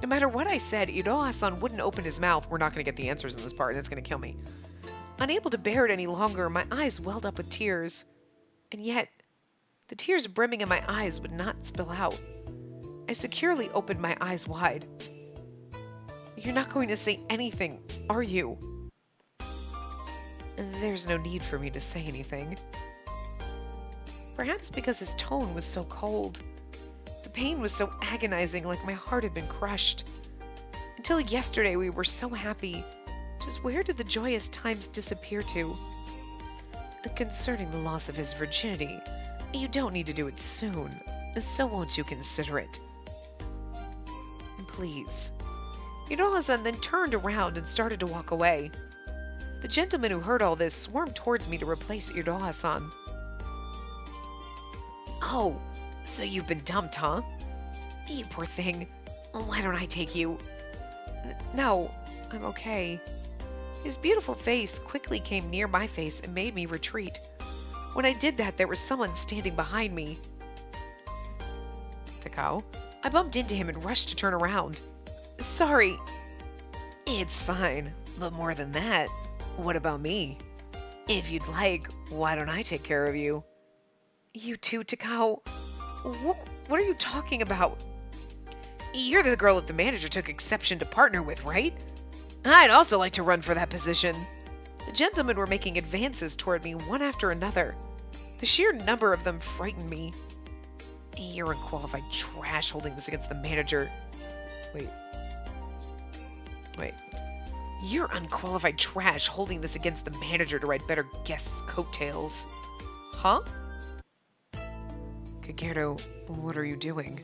No matter what I said, Iroha-san wouldn't open his mouth. We're not going to get the answers in this part, and it's going to kill me. Unable to bear it any longer, my eyes welled up with tears. And yet, the tears brimming in my eyes would not spill out. I securely opened my eyes wide. You're not going to say anything, are you? There's no need for me to say anything. Perhaps because his tone was so cold. The pain was so agonizing, like my heart had been crushed. Until yesterday we were so happy. Just where did the joyous times disappear to? Concerning the loss of his virginity, you don't need to do it soon, so won't you consider it? Please. Iroha-san then turned around and started to walk away. The gentleman who heard all this swarmed towards me to replace Iroha-san. Oh, so you've been dumped, huh? You poor thing. Why don't I take you? No, I'm okay. His beautiful face quickly came near my face and made me retreat. When I did that, there was someone standing behind me. Takao? I bumped into him and rushed to turn around. Sorry. It's fine, but more than that, what about me? If you'd like, why don't I take care of you? You too, Takao? What are you talking about? You're the girl that the manager took exception to partner with, right? I'd also like to run for that position. The gentlemen were making advances toward me one after another. The sheer number of them frightened me. You're unqualified trash holding this against the manager. Wait. You're unqualified trash holding this against the manager to ride better guests' coattails. Huh? Kageru, what are you doing?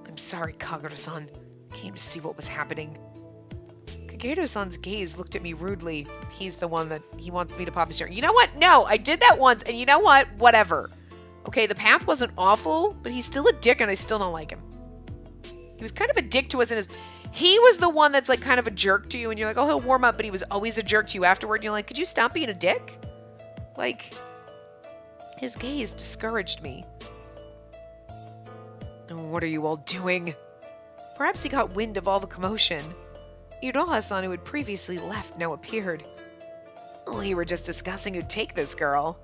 I'm sorry, Kagura-san. Came to see what was happening. Kageru-san's gaze looked at me rudely. He's the one that he wants me to pop his chair. You know what? No, I did that once, and you know what? Whatever. Okay, the path wasn't awful, but he's still a dick, and I still don't like him. He was kind of a dick to us in his... He was the one that's like kind of a jerk to you, and you're like, oh, he'll warm up, but he was always a jerk to you afterward, and you're like, could you stop being a dick? Like, his gaze discouraged me. What are you all doing? Perhaps he got wind of all the commotion. Iroha-san, who had previously left, now appeared. We were just discussing who'd take this girl.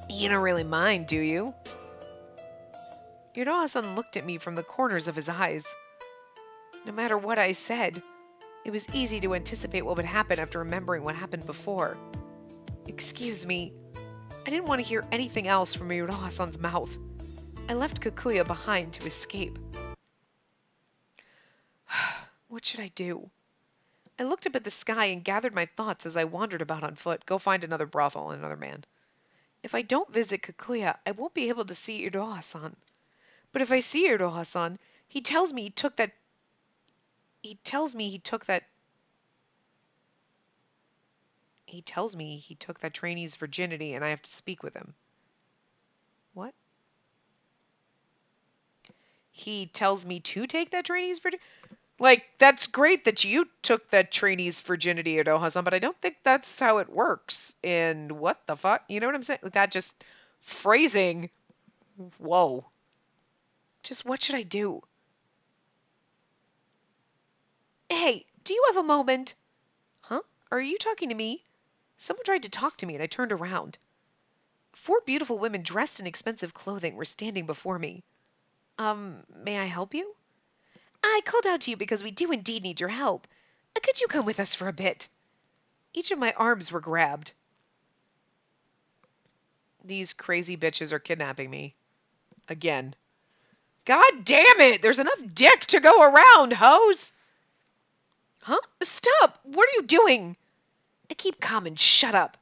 You don't really mind, do you? Iroha-san looked at me from the corners of his eyes. No matter what I said, it was easy to anticipate what would happen after remembering what happened before. Excuse me. I didn't want to hear anything else from Iroha-san's mouth. I left Kikuya behind to escape. What should I do? I looked up at the sky and gathered my thoughts as I wandered about on foot. Go find another brothel and another man. If I don't visit Kikuya, I won't be able to see Iroha-san. But if I see Iroha-san, he tells me he took that trainee's virginity and I have to speak with him. What? He tells me to take that trainee's virginity? Like, that's great that you took that trainee's virginity at Iroha-san, but I don't think that's how it works. And what the fuck? You know what I'm saying? Like, that just phrasing. Whoa. Just what should I do? Hey, do you have a moment? Huh? Are you talking to me? Someone tried to talk to me and I turned around. 4 beautiful women dressed in expensive clothing were standing before me. May I help you? I called out to you because we do indeed need your help. Could you come with us for a bit? Each of my arms were grabbed. These crazy bitches are kidnapping me. Again. God damn it! There's enough dick to go around, hoes! Huh? Stop! What are you doing? I keep calm and shut up.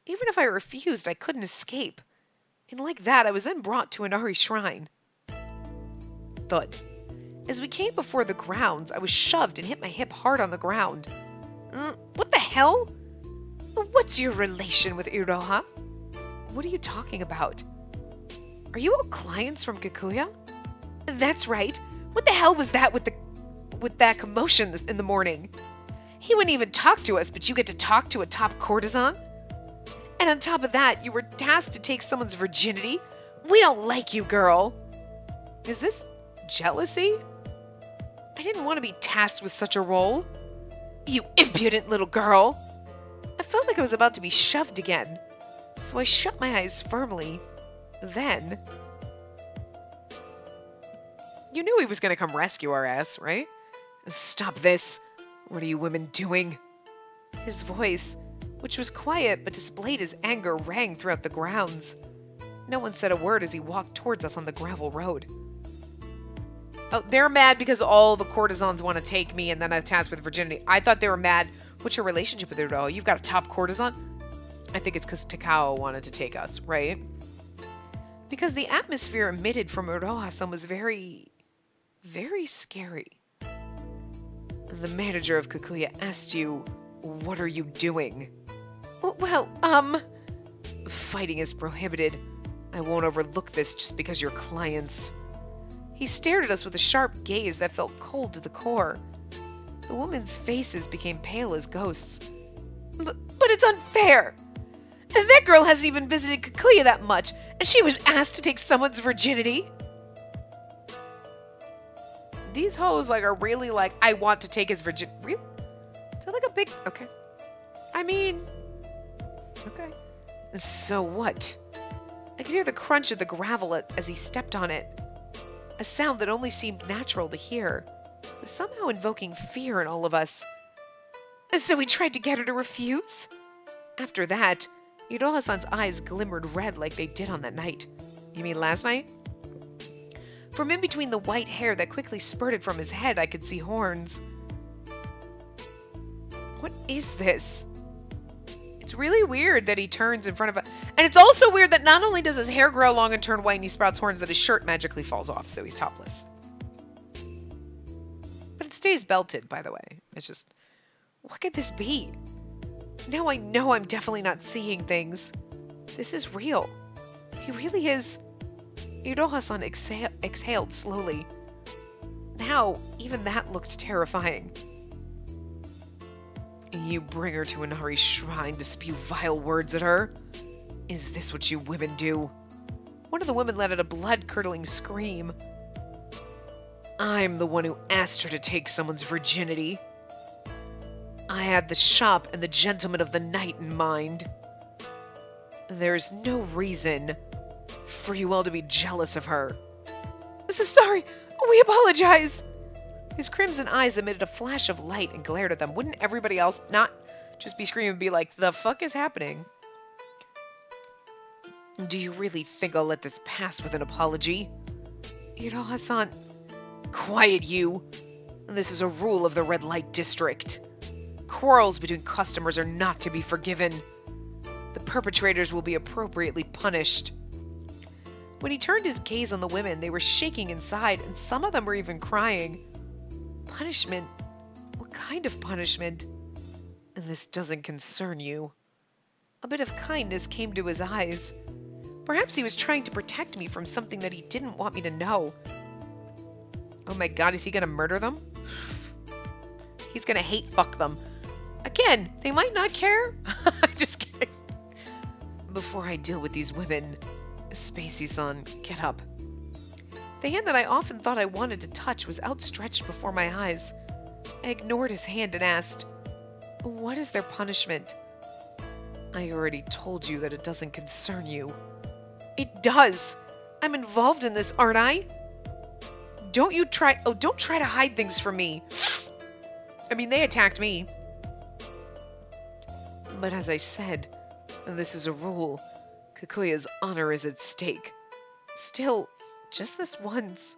Even if I refused, I couldn't escape. And like that, I was then brought to Inari's shrine. Thud. As we came before the grounds, I was shoved and hit my hip hard on the ground. What the hell? What's your relation with Iroha? What are you talking about? Are you all clients from Kikuya? That's right. What the hell was that with that commotion in the morning? He wouldn't even talk to us, but you get to talk to a top courtesan? And on top of that, you were tasked to take someone's virginity? We don't like you, girl. Is this jealousy? I didn't want to be tasked with such a role. You impudent little girl. I felt like I was about to be shoved again, so I shut my eyes firmly. Then... You knew he was going to come rescue our ass, right? Stop this. What are you women doing? His voice, which was quiet but displayed his anger, rang throughout the grounds. No one said a word as he walked towards us on the gravel road. Oh, they're mad because all the courtesans want to take me and then I'm tasked with virginity. I thought they were mad. What's your relationship with Udo? You've got a top courtesan? I think it's because Takao wanted to take us, right? Because the atmosphere emitted from Uroha-san was very, very scary. The manager of Kikuya asked you, what are you doing? Well, fighting is prohibited. I won't overlook this just because you're clients. He stared at us with a sharp gaze that felt cold to the core. The women's faces became pale as ghosts. But it's unfair! And that girl hasn't even visited Kikuya that much, and she was asked to take someone's virginity. These hoes, are really I want to take his virginity. Really? Is that a big... Okay. I mean... Okay. So what? I could hear the crunch of the gravel as he stepped on it. A sound that only seemed natural to hear, but somehow invoking fear in all of us. So we tried to get her to refuse? After that, Iroha-san's eyes glimmered red like they did on that night. You mean last night? From in between the white hair that quickly spurted from his head, I could see horns. What is this? It's really weird that he turns in front of a... And it's also weird that not only does his hair grow long and turn white and he sprouts horns, that his shirt magically falls off, so he's topless. But it stays belted, by the way. It's just... What could this be? Now I know I'm definitely not seeing things. This is real. He really is... Iroha-san exhaled slowly. Now, even that looked terrifying. You bring her to Inari's shrine to spew vile words at her? Is this what you women do? One of the women let out a blood-curdling scream. I'm the one who asked her to take someone's virginity. I had the shop and the gentleman of the night in mind. There's no reason for you all to be jealous of her. Sorry, we apologize. His crimson eyes emitted a flash of light and glared at them. Wouldn't everybody else not just be screaming and be like, the fuck is happening? Do you really think I'll let this pass with an apology? Iroha-san, quiet you. This is a rule of the red light district. Quarrels between customers are not to be forgiven. The perpetrators will be appropriately punished. When he turned his gaze on the women, they were shaking inside, and some of them were even crying. Punishment? What kind of punishment? And this doesn't concern you. A bit of kindness came to his eyes. Perhaps he was trying to protect me from something that he didn't want me to know. Oh my god, is he gonna murder them? He's gonna hate fuck them. Again, they might not care. I'm just kidding. Before I deal with these women, Spacey-san, get up. The hand that I often thought I wanted to touch was outstretched before my eyes. I ignored his hand and asked, what is their punishment? I already told you that it doesn't concern you. It does! I'm involved in this, aren't I? Don't try to hide things from me. I mean, they attacked me. But as I said, this is a rule. Kikuya's honor is at stake. Still, just this once.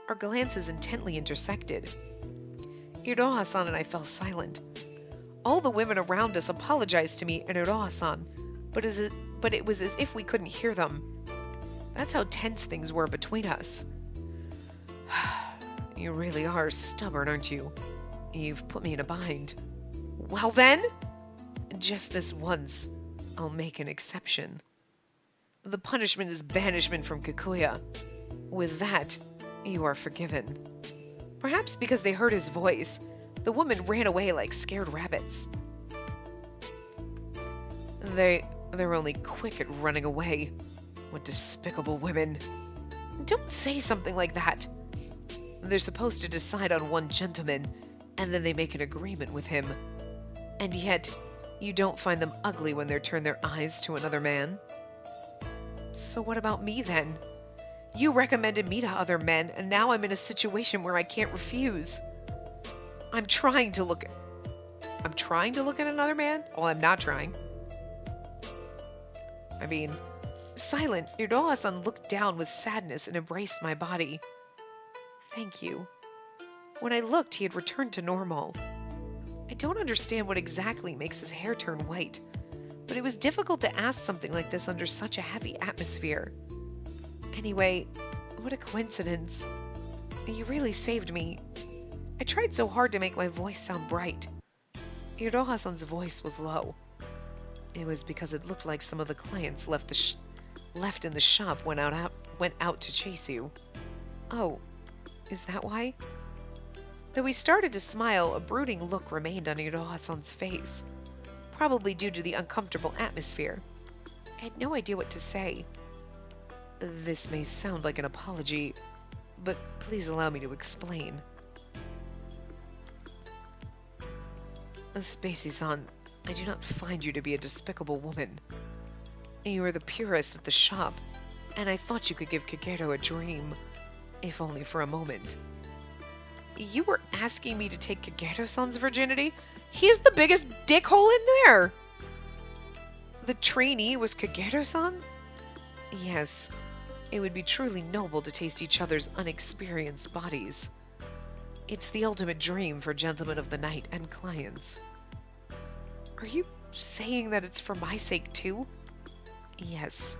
Our glances intently intersected. Iroha-san and I fell silent. All the women around us apologized to me and Iroha-san, but it was as if we couldn't hear them. That's how tense things were between us. You really are stubborn, aren't you? You've put me in a bind. Well then, just this once, I'll make an exception. The punishment is banishment from Kikuya. With that, you are forgiven. Perhaps because they heard his voice, the women ran away like scared rabbits. They're only quick at running away. What despicable women. Don't say something like that. They're supposed to decide on one gentleman, and then they make an agreement with him. And yet, you don't find them ugly when they turn their eyes to another man. So what about me then? You recommended me to other men, and now I'm in a situation where I can't refuse. I'm trying to look at another man? Well, I'm not trying. I mean, Silent, Iroha-san looked down with sadness and embraced my body. Thank you. When I looked, he had returned to normal. I don't understand what exactly makes his hair turn white, but it was difficult to ask something like this under such a heavy atmosphere. Anyway, what a coincidence. You really saved me. I tried so hard to make my voice sound bright. Iroha-san's voice was low. It was because it looked like some of the clients left in the shop went out to chase you. Oh, is that why? Though he started to smile, a brooding look remained on Iroha-san's face, probably due to the uncomfortable atmosphere. I had no idea what to say. This may sound like an apology, but please allow me to explain. Spacey-san, I do not find you to be a despicable woman. You are the purest at the shop, and I thought you could give Kikuya a dream, if only for a moment. You were asking me to take Kikuya-san's virginity? He is the biggest dickhole in there! The trainee was Kikuya-san? Yes, it would be truly noble to taste each other's unexperienced bodies. It's the ultimate dream for gentlemen of the night and clients. Are you saying that it's for my sake too? Yes.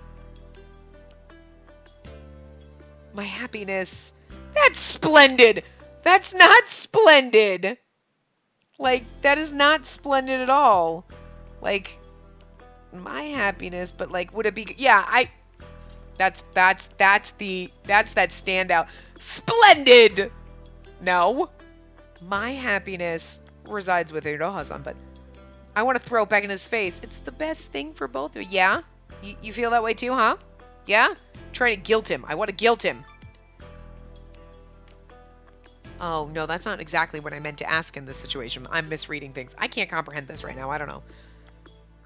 My happiness... That's splendid! That's not splendid! Like, that is not splendid at all. Like, my happiness, but like, would it be... Yeah, that's that standout. Splendid! No. My happiness resides with Iroha-san, but I want to throw it back in his face. It's the best thing for both of you. Yeah? You feel that way too, huh? Yeah? Trying to guilt him. I want to guilt him. Oh, no, that's not exactly what I meant to ask in this situation. I'm misreading things. I can't comprehend this right now. I don't know.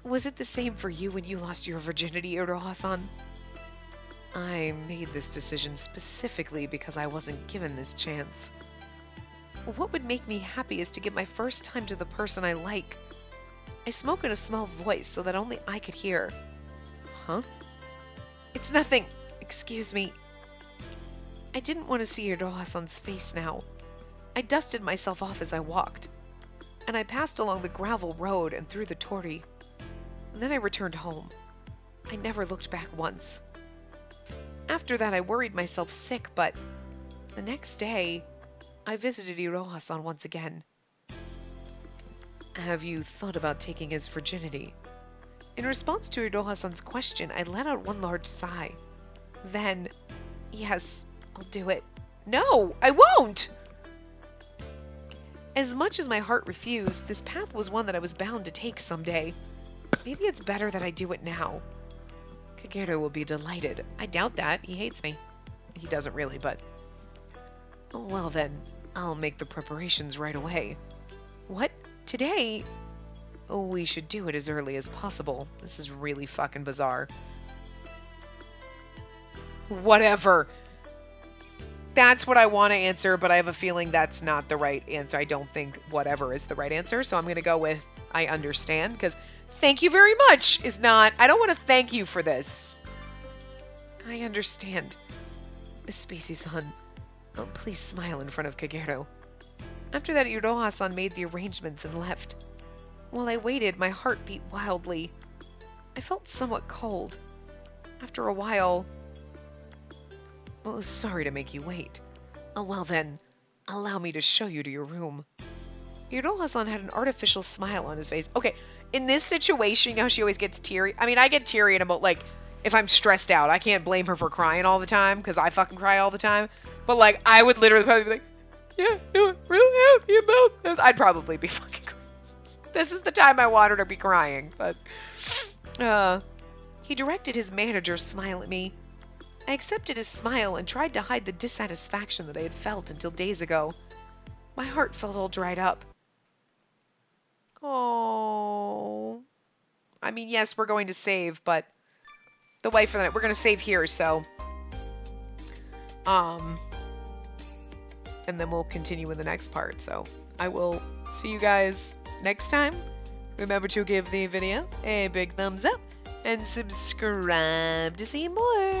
Was it the same for you when you lost your virginity, Iroha-san? I made this decision specifically because I wasn't given this chance. What would make me happy is to give my first time to the person I like. I spoke in a small voice so that only I could hear. Huh? It's nothing. Excuse me. I didn't want to see Iroha-san's face now. I dusted myself off as I walked, and I passed along the gravel road and through the torii. And then I returned home. I never looked back once. After that, I worried myself sick, but the next day, I visited Iroha-san once again. Have you thought about taking his virginity? In response to Iroha-san's question, I let out one large sigh. Then, yes, I'll do it. No, I won't! As much as my heart refused, this path was one that I was bound to take someday. Maybe it's better that I do it now. Kikuya will be delighted. I doubt that. He hates me. He doesn't really, but... Well then, I'll make the preparations right away. What? Today? Oh, we should do it as early as possible. This is really fucking bizarre. Whatever. That's what I want to answer, but I have a feeling that's not the right answer. I don't think whatever is the right answer, so I'm going to go with I understand, because thank you very much is not... I don't want to thank you for this. I understand. Miss Spacey-san, oh, please smile in front of Kikuya. After that, Iroha-san made the arrangements and left. While I waited, my heart beat wildly. I felt somewhat cold. After a while... Oh, sorry to make you wait. Oh, well then, allow me to show you to your room. Iroha-san had an artificial smile on his face. Okay, in this situation, you know, she always gets teary. I mean, I get teary about, like, if I'm stressed out. I can't blame her for crying all the time, because I fucking cry all the time. But, like, I would literally probably be like, yeah, no, I'm really happy about this. I'd probably be fucking crying. This is the time I want her to be crying, but... He directed his manager's smile at me. I accepted his smile and tried to hide the dissatisfaction that I had felt until days ago. My heart felt all dried up. Oh. I mean, yes, we're going to save, but the wife for the night, we're going to save here, so. And then we'll continue in the next part, so I will see you guys next time. Remember to give the video a big thumbs up and subscribe to see more.